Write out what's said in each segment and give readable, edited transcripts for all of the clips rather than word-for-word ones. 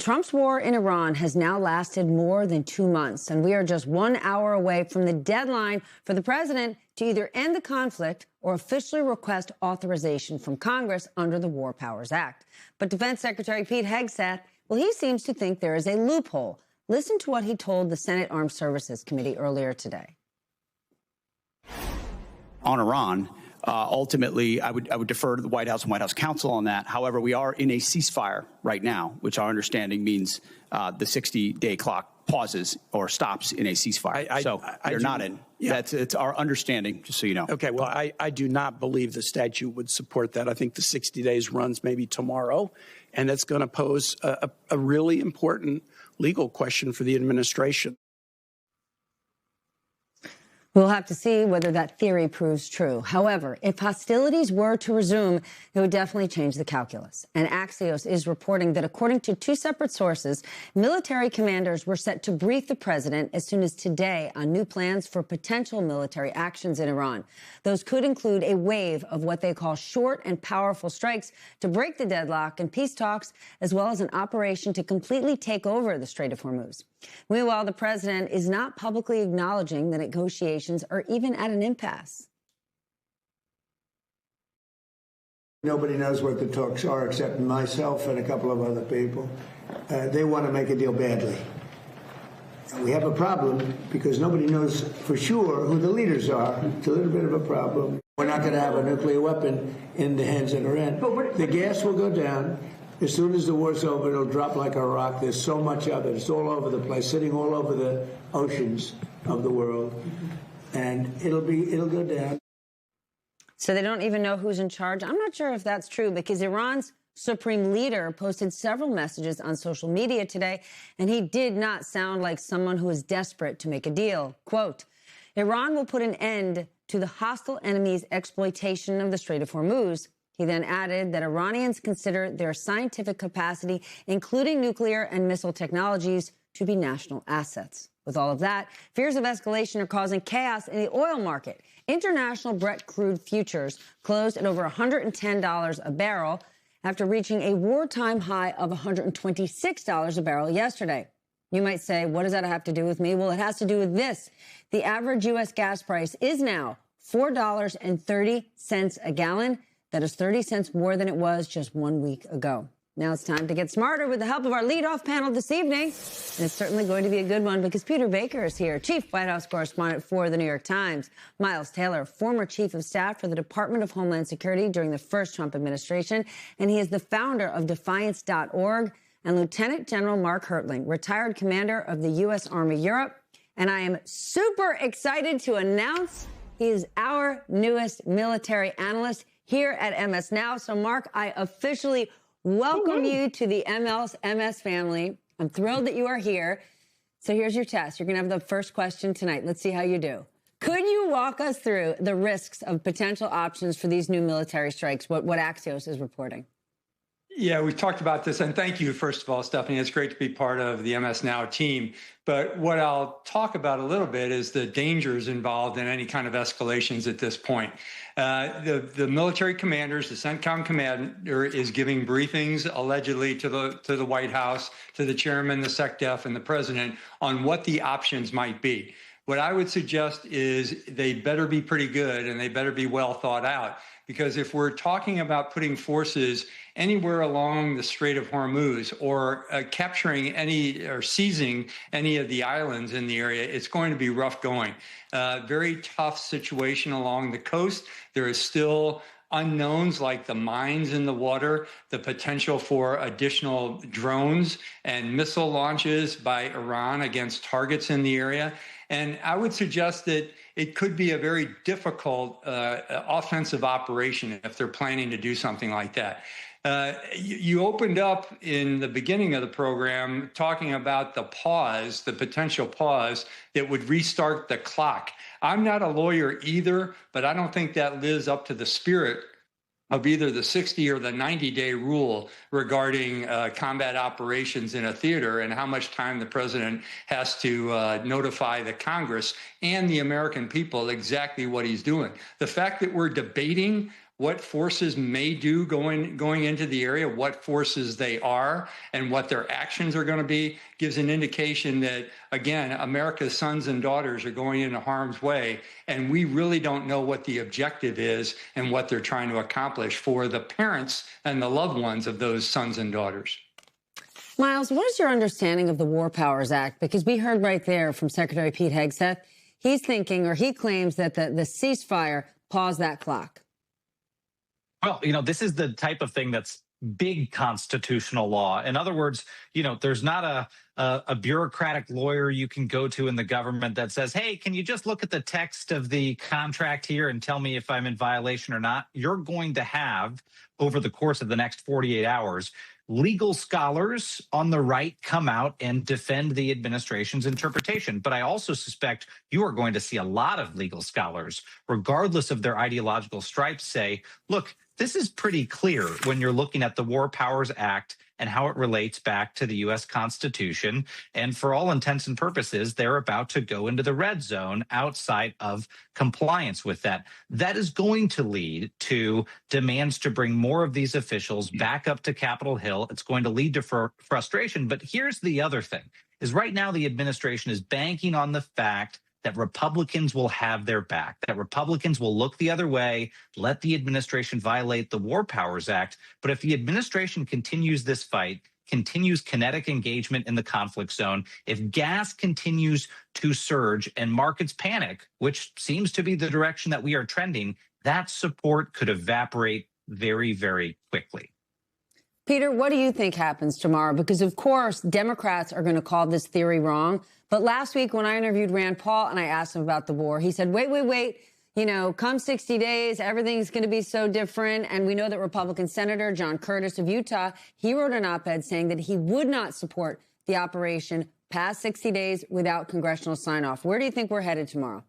Trump's war in Iran has now lasted more than 2 months, and we are just 1 hour away from the deadline for the president to either end the conflict or officially request authorization from Congress under the War Powers Act. But Defense Secretary Pete Hegseth, well, he seems to think there is a loophole. Listen to what he told the Senate Armed Services Committee earlier today. On Iran, ultimately, I would defer to the White House and White House counsel on that. However, we are in a ceasefire right now, which our understanding means the 60-day clock pauses or stops in a ceasefire. You're not in. Yeah. It's our understanding, just so you know. Okay, well, I do not believe the statute would support that. I think the 60 days runs maybe tomorrow, and it's going to pose a really important legal question for the administration. We'll have to see whether that theory proves true. However, if hostilities were to resume, it would definitely change the calculus. And Axios is reporting that according to 2 separate sources, military commanders were set to brief the president as soon as today on new plans for potential military actions in Iran. Those could include a wave of what they call short and powerful strikes to break the deadlock in peace talks, as well as an operation to completely take over the Strait of Hormuz. Meanwhile, the president is not publicly acknowledging the negotiations are even at an impasse. Nobody knows what the talks are except myself and a couple of other people. They want to make a deal badly. We have a problem because nobody knows for sure who the leaders are. It's a little bit of a problem. We're not going to have a nuclear weapon in the hands of Iran. The gas will go down. As soon as the war's over, it'll drop like a rock. There's so much of it. It's all over the place, sitting all over the oceans of the world. And it'll go down. So they don't even know who's in charge? I'm not sure if that's true, because Iran's supreme leader posted several messages on social media today, and he did not sound like someone who is desperate to make a deal. Quote, Iran will put an end to the hostile enemy's exploitation of the Strait of Hormuz. He then added that Iranians consider their scientific capacity, including nuclear and missile technologies, to be national assets. With all of that, fears of escalation are causing chaos in the oil market. International Brent crude futures closed at over $110 a barrel after reaching a wartime high of $126 a barrel yesterday. You might say, what does that have to do with me? Well, it has to do with this. The average U.S. gas price is now $4.30 a gallon. That is 30 cents more than it was just 1 week ago. Now it's time to get smarter with the help of our leadoff panel this evening. And it's certainly going to be a good one because Peter Baker is here, Chief White House Correspondent for The New York Times. Miles Taylor, former Chief of Staff for the Department of Homeland Security during the first Trump administration. And he is the founder of Defiance.org. And Lieutenant General Mark Hertling, retired commander of the U.S. Army Europe. And I am super excited to announce he is our newest military analyst here at MS Now. So, Mark, I officially welcome you to the MS family. I'm thrilled that you are here. So here's your test. You're going to have the first question tonight. Let's see how you do. Could you walk us through the risks of potential options for these new military strikes, what Axios is reporting? Yeah, we've talked about this, and thank you, first of all, Stephanie. It's great to be part of the MS Now team. But what I'll talk about a little bit is the dangers involved in any kind of escalations at this point. The military commanders, the CENTCOM commander, is giving briefings allegedly to the White House, to the chairman, the SecDef, and the president on what the options might be. What I would suggest is they better be pretty good and they better be well thought out, because if we're talking about putting forces anywhere along the Strait of Hormuz or capturing any or seizing any of the islands in the area, it's going to be rough going. Very tough situation along the coast. There is still unknowns like the mines in the water, the potential for additional drones and missile launches by Iran against targets in the area. And I would suggest that it could be a very difficult offensive operation if they're planning to do something like that. You opened up in the beginning of the program talking about the pause, the potential pause that would restart the clock. I'm not a lawyer either, but I don't think that lives up to the spirit of either the 60 or the 90-day rule regarding combat operations in a theater and how much time the president has to notify the Congress and the American people exactly what he's doing. The fact that we're debating what forces may do going into the area, what forces they are, and what their actions are going to be, gives an indication that, again, America's sons and daughters are going into harm's way, and we really don't know what the objective is and what they're trying to accomplish for the parents and the loved ones of those sons and daughters. Miles, what is your understanding of the War Powers Act? Because we heard right there from Secretary Pete Hegseth, he's thinking, or he claims that the ceasefire paused that clock. Well, this is the type of thing that's big constitutional law. In other words, there's not a bureaucratic lawyer you can go to in the government that says, hey, can you just look at the text of the contract here and tell me if I'm in violation or not? You're going to have, over the course of the next 48 hours, legal scholars on the right come out and defend the administration's interpretation. But I also suspect you are going to see a lot of legal scholars, regardless of their ideological stripes, say, look, this is pretty clear when you're looking at the War Powers Act and how it relates back to the U.S. Constitution. And for all intents and purposes, they're about to go into the red zone outside of compliance with that. That is going to lead to demands to bring more of these officials back up to Capitol Hill. It's going to lead to frustration. But here's the other thing, is right now the administration is banking on the fact that Republicans will have their back, that Republicans will look the other way, let the administration violate the War Powers Act. But if the administration continues this fight, continues kinetic engagement in the conflict zone, if gas continues to surge and markets panic, which seems to be the direction that we are trending, that support could evaporate very, very quickly. Peter, what do you think happens tomorrow? Because, of course, Democrats are going to call this theory wrong. But last week when I interviewed Rand Paul and I asked him about the war, he said, wait, come 60 days, everything's going to be so different. And we know that Republican Senator John Curtis of Utah, he wrote an op-ed saying that he would not support the operation past 60 days without congressional sign-off. Where do you think we're headed tomorrow?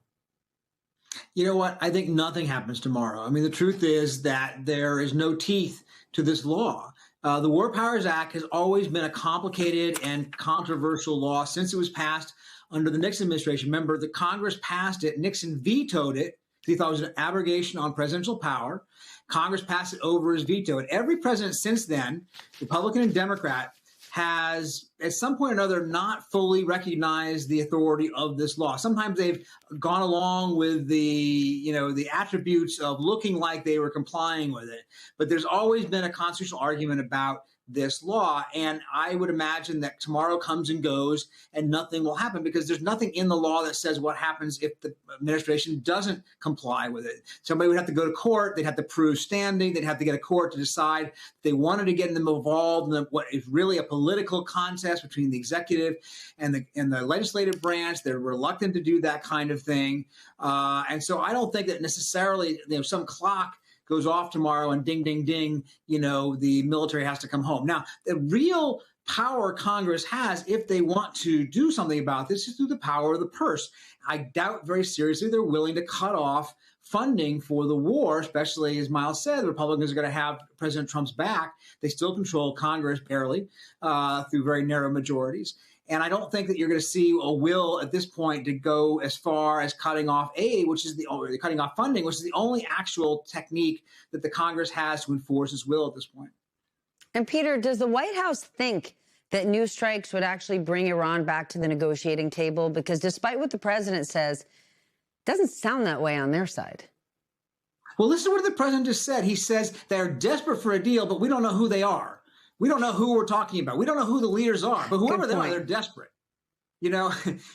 You know what? I think nothing happens tomorrow. I mean, the truth is that there is no teeth to this law. The War Powers Act has always been a complicated and controversial law since it was passed under the Nixon administration. Remember, the Congress passed it. Nixon vetoed it because he thought it was an abrogation on presidential power. Congress passed it over his veto. And every president since then, Republican and Democrat, has at some point or another not fully recognized the authority of this law. Sometimes they've gone along with the attributes of looking like they were complying with it. But there's always been a constitutional argument about this law. And I would imagine that tomorrow comes and goes and nothing will happen because there's nothing in the law that says what happens if the administration doesn't comply with it. Somebody would have to go to court. They'd have to prove standing. They'd have to get a court to decide if they wanted to get them involved in what is really a political contest between the executive and the legislative branch. They're reluctant to do that kind of thing. And so I don't think that necessarily some clock goes off tomorrow and ding, ding, ding, the military has to come home. Now, the real power Congress has, if they want to do something about this, is through the power of the purse. I doubt very seriously they're willing to cut off funding for the war, especially, as Miles said, the Republicans are going to have President Trump's back. They still control Congress barely through very narrow majorities. And I don't think that you're going to see a will at this point to go as far as cutting off aid, cutting off funding, which is the only actual technique that the Congress has to enforce its will at this point. And Peter, does the White House think that new strikes would actually bring Iran back to the negotiating table? Because despite what the president says, it doesn't sound that way on their side. Well, listen to what the president just said. He says they're desperate for a deal, but we don't know who they are. We don't know who we're talking about. We don't know who the leaders are, but whoever they are, they're desperate.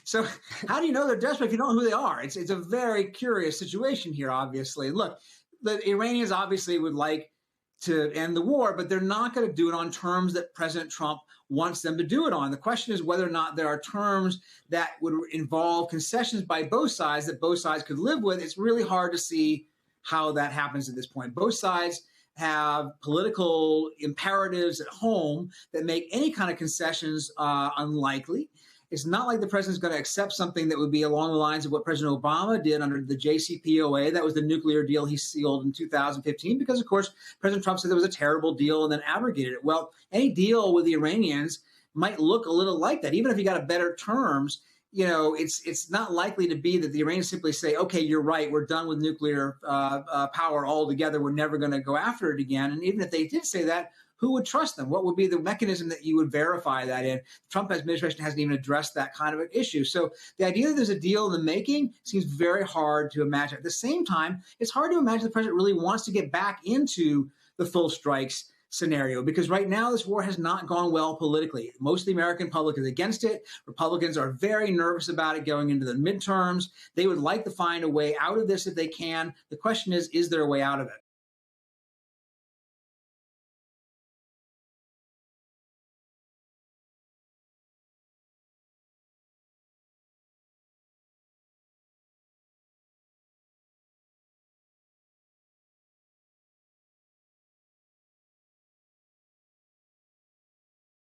So how do you know they're desperate if you don't know who they are? It's a very curious situation here, obviously. Look, the Iranians obviously would like to end the war, but they're not going to do it on terms that President Trump wants them to do it on. The question is whether or not there are terms that would involve concessions by both sides that both sides could live with. It's really hard to see how that happens at this point. Both sides have political imperatives at home that make any kind of concessions unlikely. It's not like the president's going to accept something that would be along the lines of what President Obama did under the JCPOA. That was the nuclear deal he sealed in 2015 because, of course, President Trump said it was a terrible deal and then abrogated it. Well, any deal with the Iranians might look a little like that. Even if you got a better terms, it's not likely to be that the Iranians simply say, okay, you're right, we're done with nuclear power altogether, we're never going to go after it again. And even if they did say that, who would trust them? What would be the mechanism that you would verify that in? Trump administration hasn't even addressed that kind of an issue. So the idea that there's a deal in the making seems very hard to imagine. At the same time, it's hard to imagine the president really wants to get back into the full strikes scenario, because right now this war has not gone well politically. Most of the American public is against it. Republicans are very nervous about it going into the midterms. They would like to find a way out of this if they can. The question is there a way out of it?